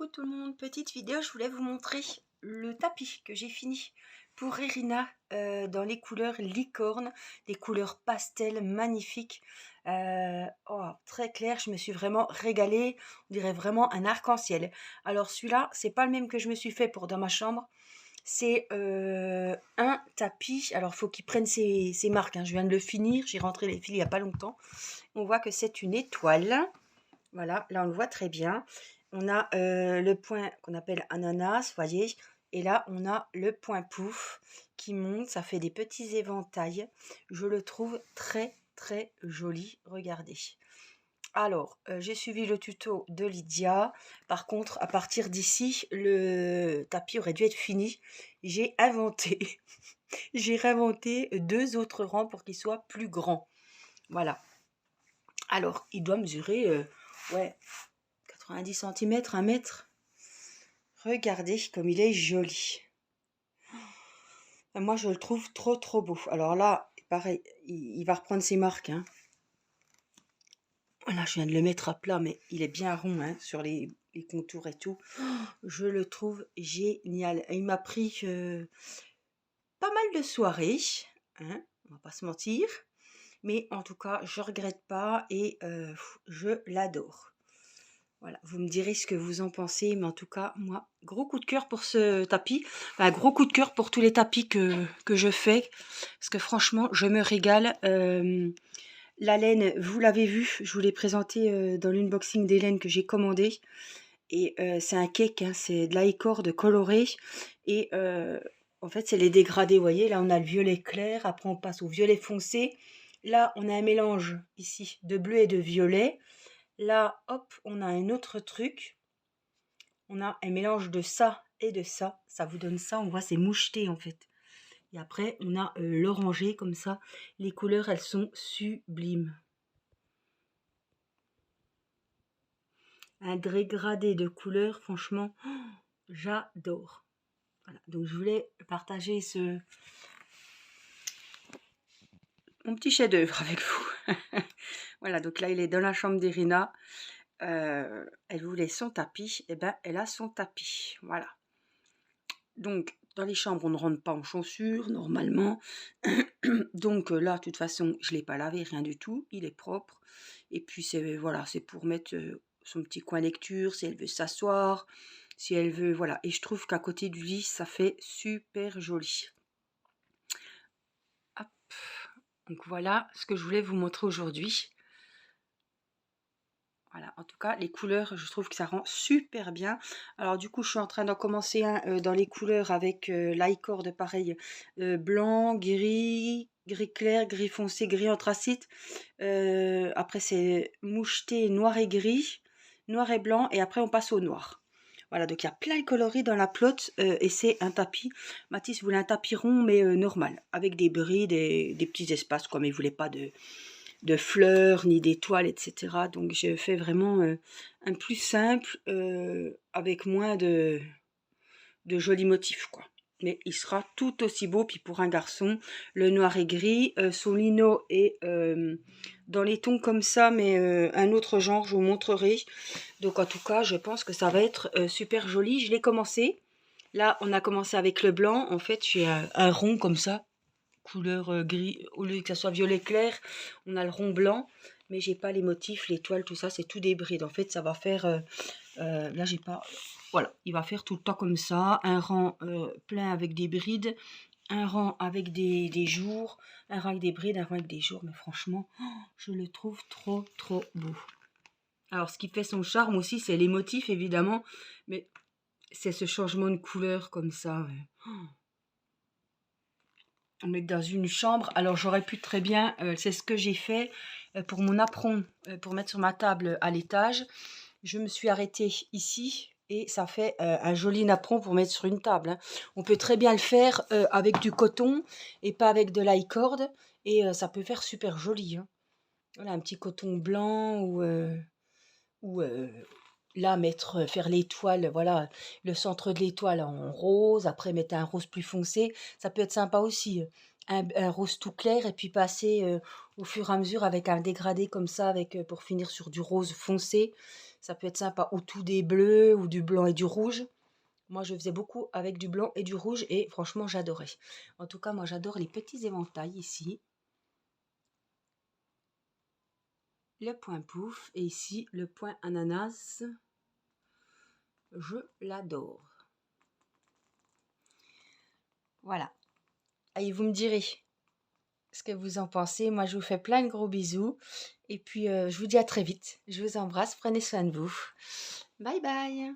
Coucou tout le monde, petite vidéo, je voulais vous montrer le tapis que j'ai fini pour Irina dans les couleurs licorne, des couleurs pastel magnifiques, très clair, je me suis vraiment régalée, on dirait vraiment un arc-en-ciel. Alors celui-là, c'est pas le même que je me suis fait pour dans ma chambre, c'est un tapis, alors il faut qu'il prenne ses marques, hein. Je viens de le finir, j'ai rentré les fils il n'y a pas longtemps, on voit que c'est une étoile. Voilà, là on le voit très bien. On a le point qu'on appelle ananas, voyez. Et là, on a le point pouf qui monte. Ça fait des petits éventails. Je le trouve très, très joli. Regardez. Alors, j'ai suivi le tuto de Lydia. Par contre, à partir d'ici, le tapis aurait dû être fini. J'ai inventé, j'ai réinventé 2 autres rangs pour qu'il soit plus grand. Voilà. Alors, il doit mesurer, ouais, 90 centimètres, 1 mètre. Regardez comme il est joli. Moi, je le trouve trop, trop beau. Alors là, pareil, il va reprendre ses marques, hein. Voilà, je viens de le mettre à plat, mais il est bien rond, hein, sur les contours et tout. Je le trouve génial. Il m'a pris pas mal de soirées, hein, on va pas se mentir. Mais en tout cas, je regrette pas et je l'adore. Voilà, vous me direz ce que vous en pensez, mais en tout cas, moi, gros coup de cœur pour ce tapis. Enfin, gros coup de cœur pour tous les tapis que je fais, parce que franchement, je me régale. La laine, vous l'avez vu, je vous l'ai présenté dans l'unboxing des laines que j'ai commandé. Et c'est un cake, hein, c'est de l'aïcorde coloré. Et en fait, c'est les dégradés, vous voyez. Là, on a le violet clair, après on passe au violet foncé. Là, on a un mélange ici de bleu et de violet. Là, hop, on a un autre truc. On a un mélange de ça et de ça. Ça vous donne ça, on voit c'est moucheté en fait. Et après, on a l'orangé comme ça. Les couleurs, elles sont sublimes. Un dégradé de couleurs, franchement, j'adore. Voilà, donc je voulais partager mon petit chef-d'œuvre avec vous. Voilà, donc là, il est dans la chambre d'Irina. Elle voulait son tapis, et ben elle a son tapis. Voilà. Donc, dans les chambres, on ne rentre pas en chaussures, normalement. Donc là, de toute façon, je ne l'ai pas lavé, rien du tout. Il est propre. Et puis, voilà, c'est pour mettre son petit coin lecture, si elle veut s'asseoir, si elle veut, voilà. Et je trouve qu'à côté du lit, ça fait super joli. Hop. Donc voilà ce que je voulais vous montrer aujourd'hui. Voilà, en tout cas, les couleurs, je trouve que ça rend super bien. Alors du coup, je suis en train d'en commencer un dans les couleurs avec l'iCord, pareil, blanc, gris, gris clair, gris foncé, gris anthracite. Après, c'est moucheté, noir et gris, noir et blanc, et après, on passe au noir. Voilà, donc il y a plein de coloris dans la pelote, et c'est un tapis. Mathis voulait un tapis rond, mais normal, avec des brides et des petits espaces, quoi, mais il voulait pas de fleurs, ni d'étoiles, etc. Donc j'ai fait vraiment un plus simple, avec moins de jolis motifs, quoi. Mais il sera tout aussi beau. Puis pour un garçon, le noir et gris, son lino est dans les tons comme ça, mais un autre genre, je vous montrerai. Donc en tout cas, je pense que ça va être super joli. Je l'ai commencé. Là, on a commencé avec le blanc. En fait, j'ai un rond comme ça, couleur gris, au lieu que ça soit violet clair, on a le rond blanc, mais j'ai pas les motifs, l'étoile, tout ça, c'est tout des brides. En fait, ça va faire, là j'ai pas, voilà, il va faire tout le temps comme ça, un rang plein avec des brides, un rang avec des jours, un rang avec des brides, un rang avec des jours, mais franchement, je le trouve trop, trop beau. Alors, ce qui fait son charme aussi, c'est les motifs, évidemment, mais c'est ce changement de couleur comme ça, ouais. On met dans une chambre. Alors j'aurais pu très bien, c'est ce que j'ai fait pour mon apron, pour mettre sur ma table à l'étage. Je me suis arrêtée ici et ça fait un joli napperon pour mettre sur une table, hein. On peut très bien le faire avec du coton et pas avec de l'aïcorde, et ça peut faire super joli, hein. Voilà, un petit coton blanc ou là faire l'étoile, voilà, le centre de l'étoile en rose, après mettre un rose plus foncé, ça peut être sympa aussi. Un rose tout clair et puis passer au fur et à mesure avec un dégradé comme ça, avec pour finir sur du rose foncé, Ça peut être sympa. Ou tout des bleus ou du blanc et du rouge. Moi, je faisais beaucoup avec du blanc et du rouge et franchement, j'adorais. En tout cas, moi, j'adore les petits éventails ici. Le point pouf et ici, le point ananas. Je l'adore. Voilà. Et vous me direz ce que vous en pensez. Moi, je vous fais plein de gros bisous. Et puis, je vous dis à très vite. Je vous embrasse. Prenez soin de vous. Bye bye.